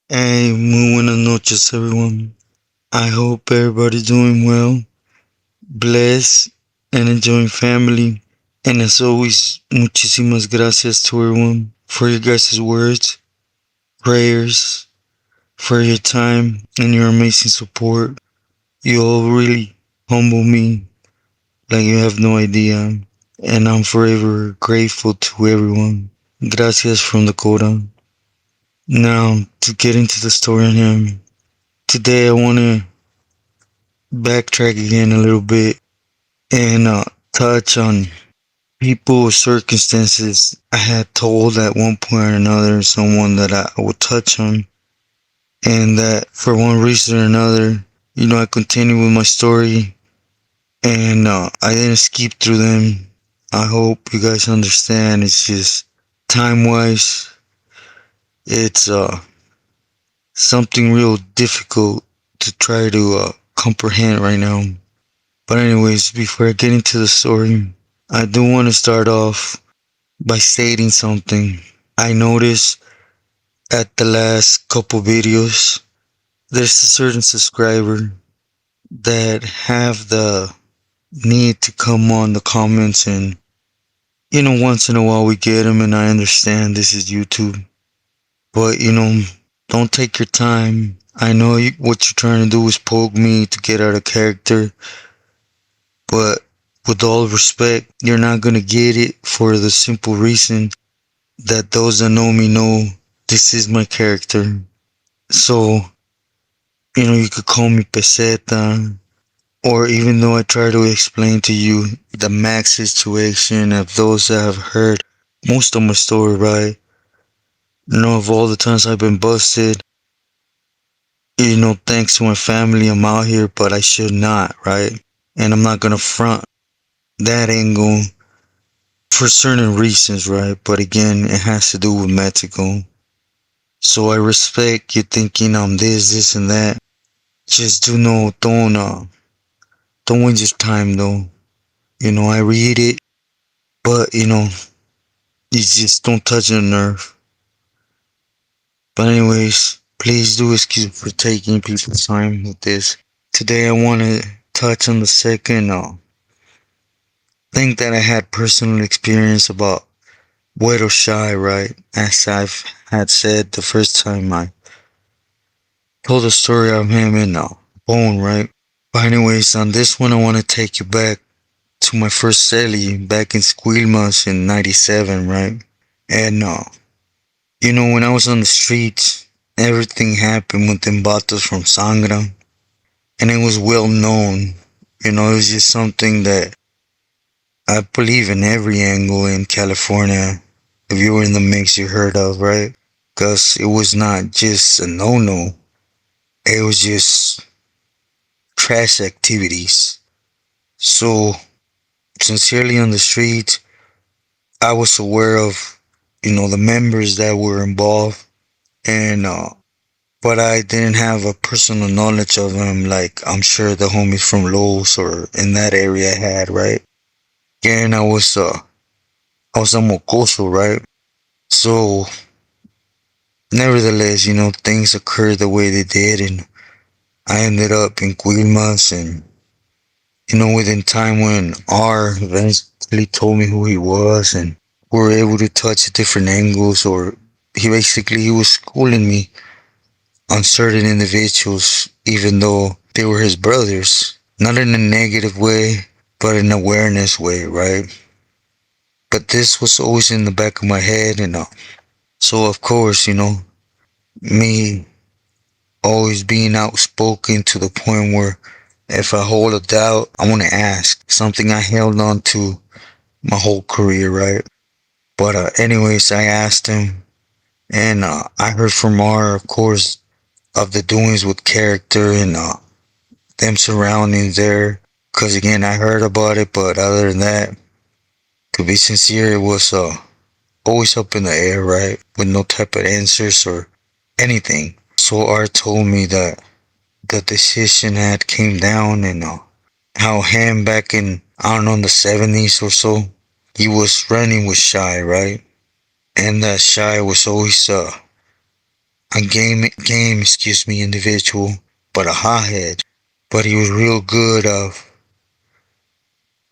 Hey, muy buenas noches, everyone. I hope everybody's doing well, blessed, and enjoying family. And as always, muchísimas gracias to everyone for your guys' words, prayers, for your time, and your amazing support. You all really humble me like you have no idea. And I'm forever grateful to everyone. Gracias from Dakota. Now, to get into the story on him. Today I want to backtrack again a little bit and touch on people or circumstances I had told at one point or another, someone that I would touch on, and that for one reason or another, I continued with my story and I didn't skip through them. I hope you guys understand. It's just time wise, it's something real difficult to try to comprehend right now. But anyways, before I get into the story, I do want to start off by stating something. I noticed at the last couple videos, there's a certain subscriber that have the need to come on the comments and, once in a while we get them and I understand this is YouTube. But, don't take your time. I know what you're trying to do is poke me to get out of character, but with all respect, you're not gonna get it for the simple reason that those that know me know this is my character. So, you could call me peseta, or even though I try to explain to you the max situation of those that have heard most of my story, right? Of all the times I've been busted, thanks to my family, I'm out here, but I should not, right? And I'm not gonna front that angle for certain reasons, right? But again, it has to do with Mexico. So I respect you thinking I'm this, and that. Just do know, don't waste your time though. I read it, but you just don't touch the nerve. But anyways, please do excuse me for taking people's time with this. Today I want to touch on the second thing that I had personal experience about huero shy, right? As I've had said the first time I told the story of him in Bone, right? But anyways, on this one I want to take you back to my first celly back in Squilmas in '97, right? And when I was on the streets, everything happened with them batos from Sangra, and it was well known. It was just something that I believe in every angle in California. If you were in the mix, you heard of, right? Because it was not just a no-no. It was just trash activities. So, sincerely on the streets, I was aware of, the members that were involved, and but I didn't have a personal knowledge of them like I'm sure the homies from Los or in that area had, right? Again, I was a mocoso, right? So nevertheless, things occurred the way they did, and I ended up in Quilmas, and within time when R eventually told me who he was, and we were able to touch different angles, or he was schooling me on certain individuals, even though they were his brothers. Not in a negative way, but in an awareness way, right? But this was always in the back of my head, and so of course, me always being outspoken to the point where if I hold a doubt, I want to ask something I held on to my whole career, right? But anyways, I asked him, and I heard from R, of course, of the doings with character and them surroundings there. Cause again, I heard about it, but other than that, to be sincere, it was always up in the air, right? With no type of answers or anything. So Art told me that the decision had came down, and how him back in, I don't know, in the 70s or so, he was running with Shy, right? And that Shy was always a game, individual, but a hothead. But he was real good of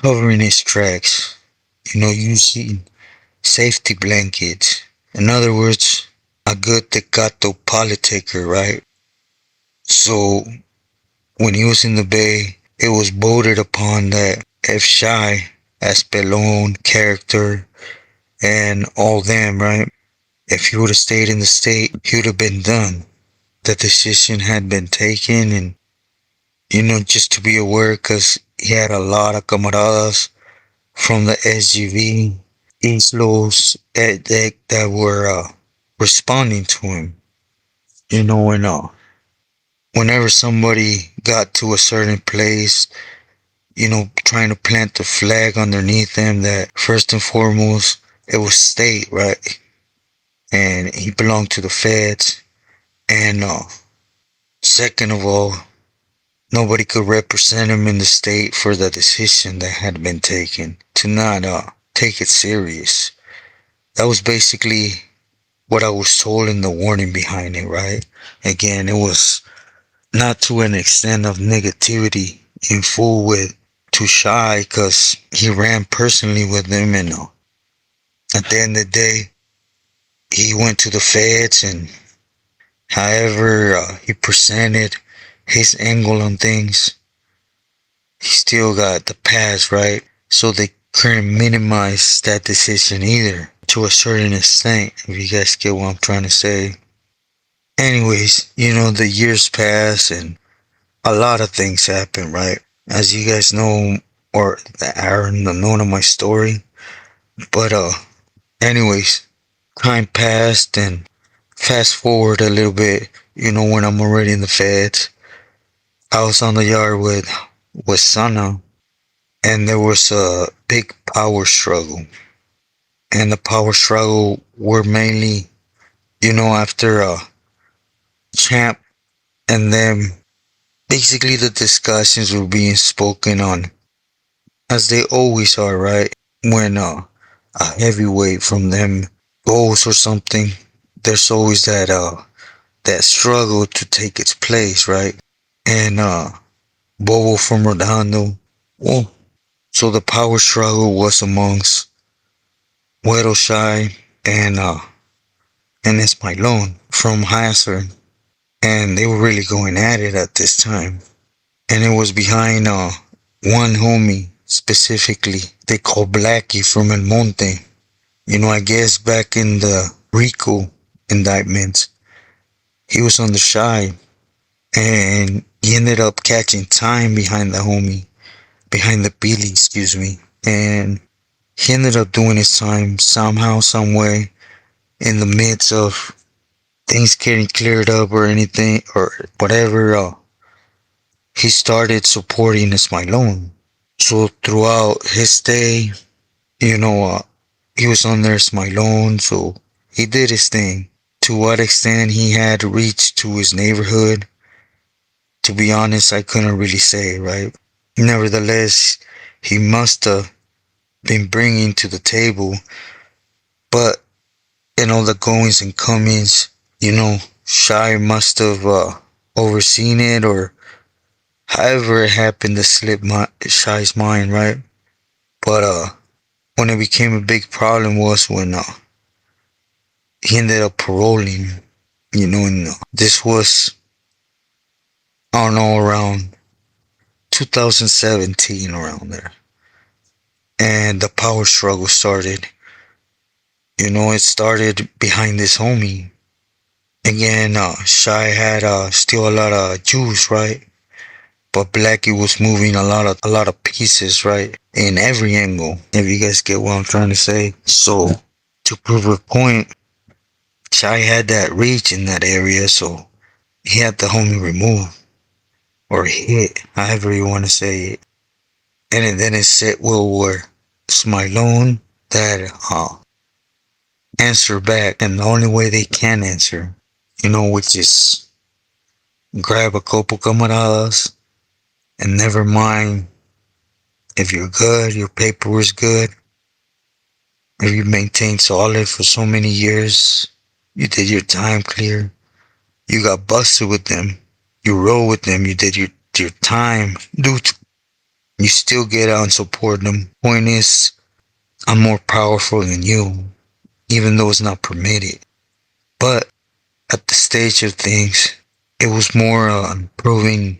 covering his tracks, using safety blankets. In other words, a good tecato politicker, right? So when he was in the Bay, it was voted upon that if Shy, as Pelon character, and all them, right? If he would have stayed in the state, he would have been done. The decision had been taken, and just to be aware, because he had a lot of camaradas from the SGV, Islos, that were responding to him. And whenever somebody got to a certain place, trying to plant the flag underneath them that first and foremost, it was state, right? And he belonged to the feds. And second of all, nobody could represent him in the state for the decision that had been taken to not take it serious. That was basically what I was told in the warning behind it, right? Again, it was not to an extent of negativity in full with too Shy, because he ran personally with them, and at the end of the day, he went to the feds, and however he presented his angle on things, he still got the pass, right? So they couldn't minimize that decision either, to a certain extent, if you guys get what I'm trying to say. Anyways, the years pass and a lot of things happen, right? As you guys know, or that are known of my story. But anyways, time passed, and fast forward a little bit, when I'm already in the feds, I was on the yard with Sana, and there was a big power struggle. And the power struggle were mainly, after Champ and them, basically the discussions were being spoken on, as they always are, right? When a heavyweight from them goes or something, there's always that struggle to take its place, right? And Bobo from Rodando, well, so the power struggle was amongst Huero Shy and smilon from Hazard, and they were really going at it at this time. And it was behind one homie specifically they call Blackie from El Monte. I guess back in the Rico indictments, he was on the Shy, and he ended up catching time behind the homie, behind the Billy, excuse me, and he ended up doing his time somehow, some way, in the midst of things getting cleared up or anything or whatever. He started supporting smilon. So throughout his stay, he was on there smilon, so he did his thing. To what extent he had reached to his neighborhood, to be honest, I couldn't really say, right? Nevertheless, he must have been bringing to the table, but in all the goings and comings, Shy must have overseen it, or however it happened to slip Shy's mind, right? But when it became a big problem was when he ended up paroling, and this was, I don't know, around 2017, around there. And the power struggle started. It started behind this homie. Again, Shy had still a lot of juice, right? But Blackie was moving a lot of pieces, right? In every angle, if you guys get what I'm trying to say. So, to prove a point, Shy had that reach in that area, so he had the homie removed, or hit, however you want to say it. And then it said, well, where Smilon that answer back, and the only way they can answer, which is grab a couple camaradas and never mind if you're good, your paper is good, if you maintained solid for so many years, you did your time clear, You got busted with them. You rode with them. You did your time. Dude, you still get out and support them. Point is, I'm more powerful than you, even though it's not permitted. But at the stage of things, it was more proving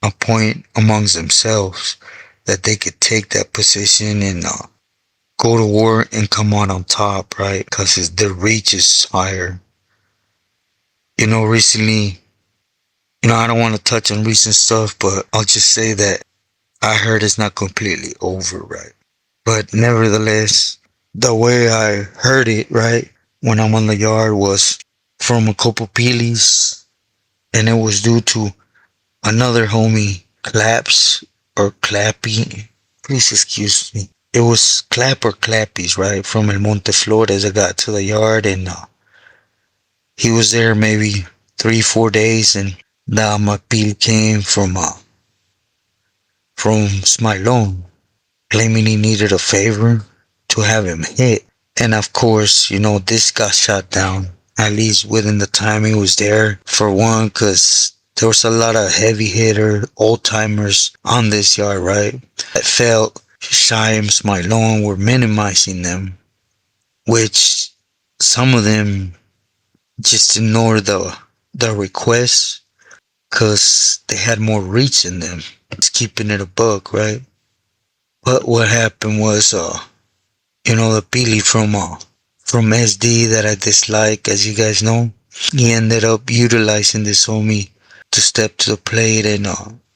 a point amongst themselves that they could take that position and go to war and come out on top, right? Because their reach is higher. Recently, I don't want to touch on recent stuff, but I'll just say that I heard it's not completely over, right? But nevertheless, the way I heard it, right, when I'm on the yard was from a couple peelies, and it was due to another homie, Claps or Clappy. Please excuse me. It was Clap or Clappies, right, from El Monte Flores. I got to the yard, and he was there maybe 3-4 days, and now my peel came from Smilon, claiming he needed a favor to have him hit. And of course, this got shot down, at least within the time he was there. For one, because there was a lot of heavy hitter, old timers on this yard, right? That felt Shy and Smilon were minimizing them, which some of them just ignored the requests because they had more reach in them. It's keeping it a buck, right? But what happened was, the Billy from SD that I dislike, as you guys know, he ended up utilizing this homie to step to the plate and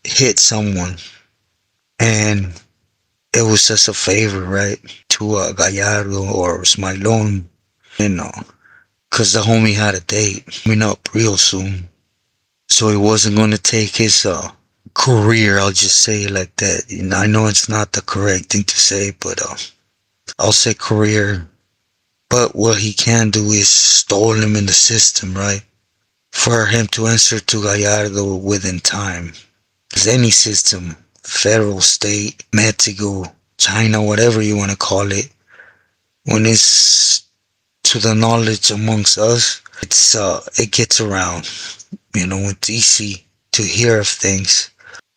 hit someone. And it was just a favor, right, to Gallardo or Smilon, because the homie had a date coming up real soon. So he wasn't going to take his career, I'll just say it like that. I know it's not the correct thing to say, but I'll say career. But what he can do is stall him in the system, right? For him to answer to Gallardo within time. Because any system, federal, state, Mexico, China, whatever you want to call it, when it's to the knowledge amongst us, it gets around. It's easy to hear of things.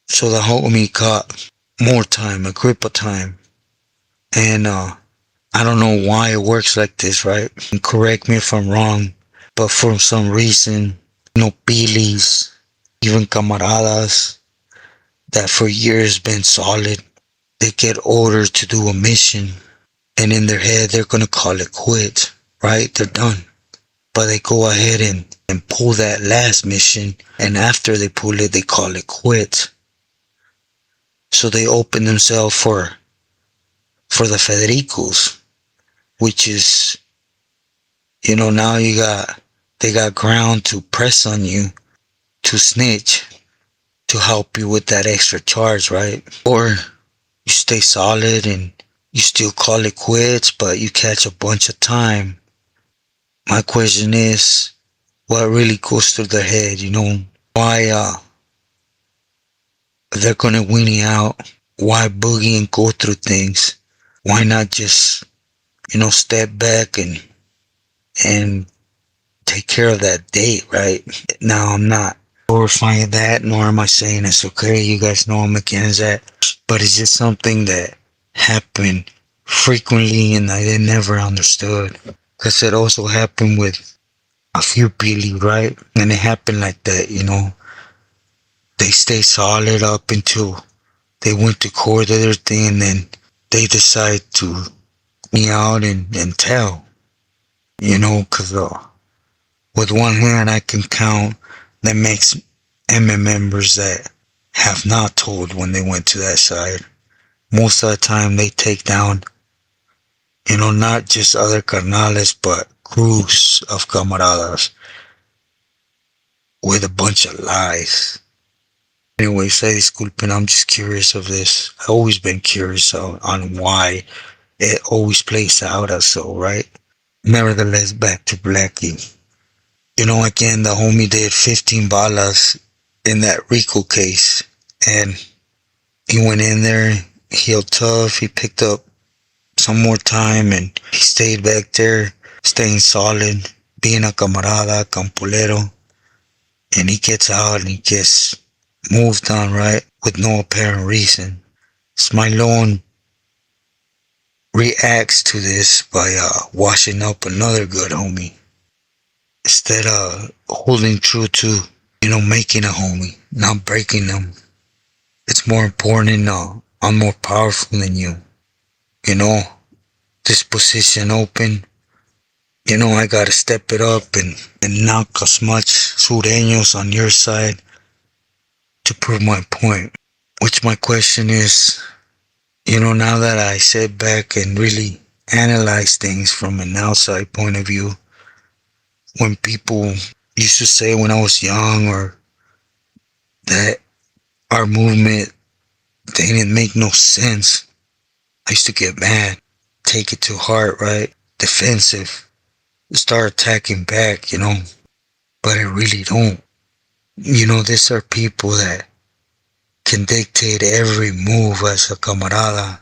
So the homie got more time, a grip of time. And I don't know why it works like this, right? And correct me if I'm wrong, but for some reason, pilis, even camaradas that for years been solid, they get ordered to do a mission, and in their head they're gonna call it quit, right? They're done. But they go ahead and pull that last mission, and after they pull it, they call it quit. So they open themselves for the Federicos, which is, now they got ground to press on you, to snitch, to help you with that extra charge, right? Or you stay solid and you still call it quits, but you catch a bunch of time. My question is, what really goes through their head, Why they're gonna weenie out? Why boogie and go through things? Why not just, step back and take care of that date, right? Now, I'm not glorifying that, nor am I saying it's okay. You guys know I'm against that. But it's just something that happened frequently and I never understood. Because it also happened with a few Billy, right? And it happened like that, They stay solid up until they went to court or their thing, and then they decide to me out and tell, because with one hand I can count the MM members that have not told when they went to that side. Most of the time they take down, not just other carnales, but crews of camaradas with a bunch of lies. Anyway, say disculpen, I'm just curious of this. I've always been curious on why it always plays out as so, right? Nevertheless, back to Blackie. Again, the homie did 15 balas in that Rico case. And he went in there, healed tough, he picked up some more time, and he stayed back there, staying solid, being a camarada, campolero. and he gets out and he gets moved on, right? With no apparent reason. Smilon reacts to this by washing up another good homie. Instead of holding true to, making a homie, not breaking them. It's more important, I'm more powerful than you. You know, this position open, I gotta step it up and knock as much sureños on your side to prove my point. Which my question is, now that I sit back and really analyze things from an outside point of view, when people used to say when I was young or that our movement didn't make no sense, I used to get mad, take it to heart, right? Defensive, start attacking back, but it really don't. These are people that can dictate every move as a camarada.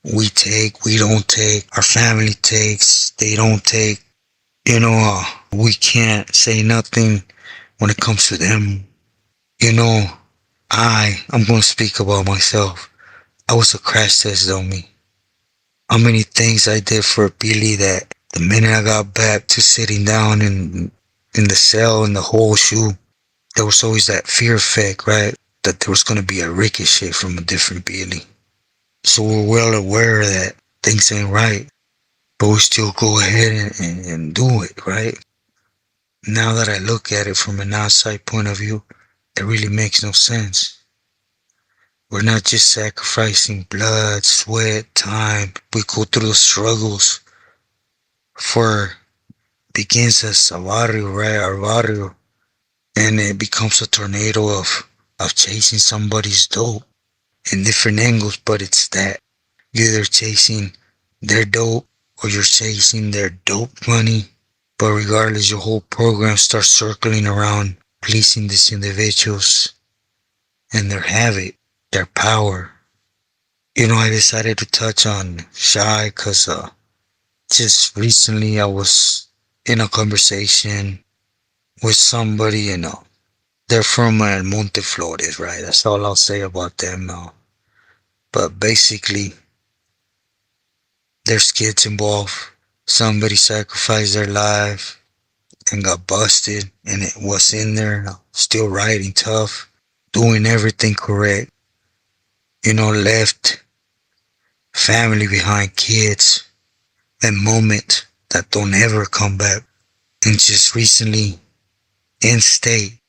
We take, we don't take, our family takes, they don't take. We can't say nothing when it comes to them. I'm gonna speak about myself. I was a crash test dummy. How many things I did for Billy that the minute I got back to sitting down in the cell in the whole shoe, there was always that fear effect, right? That there was gonna be a ricochet from a different Billy. So we're well aware that things ain't right, but we still go ahead and do it, right? Now that I look at it from an outside point of view, it really makes no sense. We're not just sacrificing blood, sweat, time. We go through the struggles for begins as a barrio, right? Our barrio. And it becomes a tornado of chasing somebody's dope in different angles, but it's that. You're either chasing their dope or you're chasing their dope money. But regardless, your whole program starts circling around pleasing these individuals and their habit, their power. I decided to touch on Shy because just recently I was in a conversation with somebody, they're from El Monte Flores, right? That's all I'll say about them. But basically, there's kids involved. Somebody sacrificed their life and got busted, and it was in there, still riding tough, doing everything correct. Left family behind, kids, and moments that don't ever come back. And just recently, in state,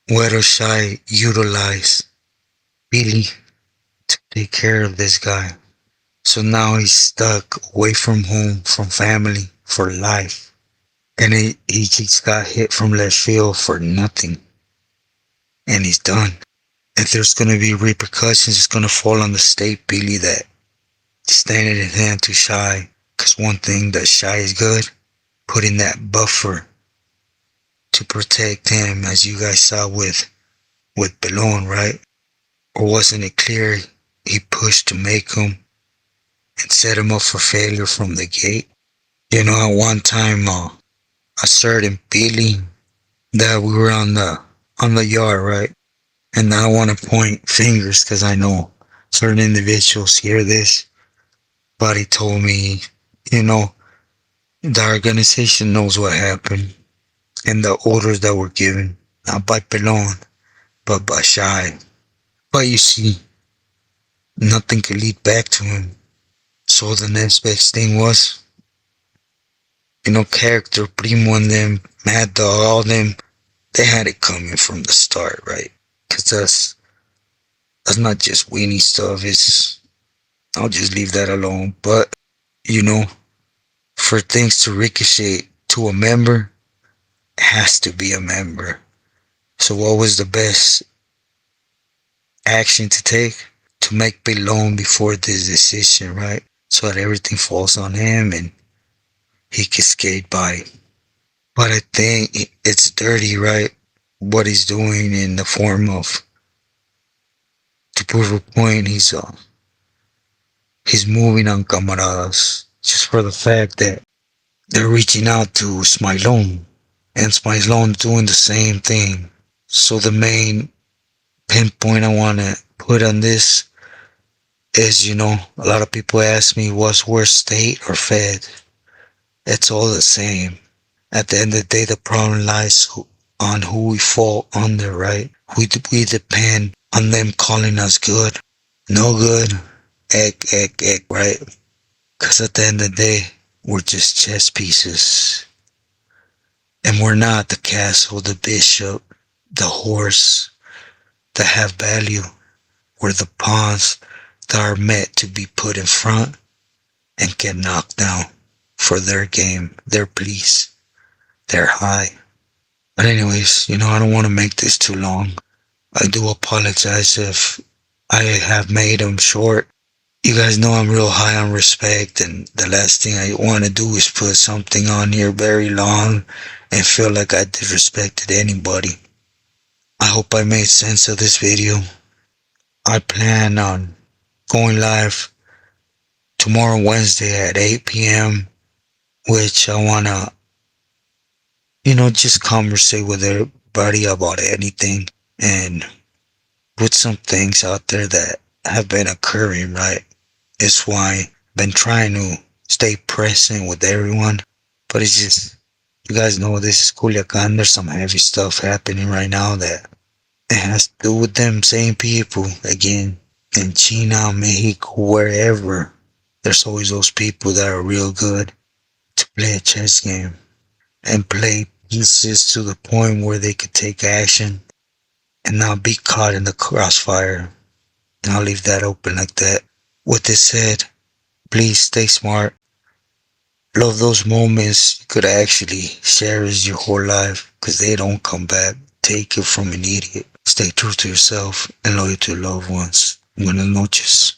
Huero Shy utilized Billy to take care of this guy. So now he's stuck away from home, from family, for life. And he just got hit from left field for nothing. And he's done. If there's going to be repercussions, it's going to fall on the state, Billy, that standing in hand to Shy. Because one thing that Shy is good, putting that buffer to protect him, as you guys saw with Pelon, right? Or wasn't it clear he pushed to make him and set him up for failure from the gate? At one time, a certain Billy that we were on the yard, right? And I don't want to point fingers because I know certain individuals hear this, but he told me, the organization knows what happened and the orders that were given, not by Pelon, but by Shy. But you see, nothing could lead back to him. So the next best thing was, Character, Primo and them, Mad Dog, all them, they had it coming from the start, right? Because that's not just weenie stuff, I'll just leave that alone. But, for things to ricochet to a member, it has to be a member. So what was the best action to take? To make Pelon before this decision, right? So that everything falls on him and he can skate by. But I think it's dirty, right? What he's doing in the form of, to prove a point, he's moving on camaradas just for the fact that they're reaching out to Smilon, and Smilon doing the same thing. So the main pinpoint I want to put on this is, a lot of people ask me what's worse, state or fed. It's all the same. At the end of the day, the problem lies on who we fall under, right? We depend on them calling us good. No good. Egg, right? Because at the end of the day, we're just chess pieces. And we're not the castle, the bishop, the horse that have value. We're the pawns that are meant to be put in front and get knocked down for their game, their please, their high. But anyways, I don't want to make this too long. I do apologize if I have made them short. You guys know I'm real high on respect, and the last thing I want to do is put something on here very long and feel like I disrespected anybody. I hope I made sense of this video. I plan on going live tomorrow, Wednesday at 8 p.m., which I want to, just conversate with everybody about anything and put some things out there that have been occurring, right? It's why I've been trying to stay present with everyone, but it's just, you guys know this is Culiacan. There's some heavy stuff happening right now that it has to do with them same people. Again, in China, Mexico, wherever, there's always those people that are real good to play a chess game and play pieces to the point where they could take action and not be caught in the crossfire. And I'll leave that open like that. With this said, please stay smart. Love those moments you could actually cherish your whole life because they don't come back. Take it from an idiot. Stay true to yourself and loyal to your loved ones. Buenas noches.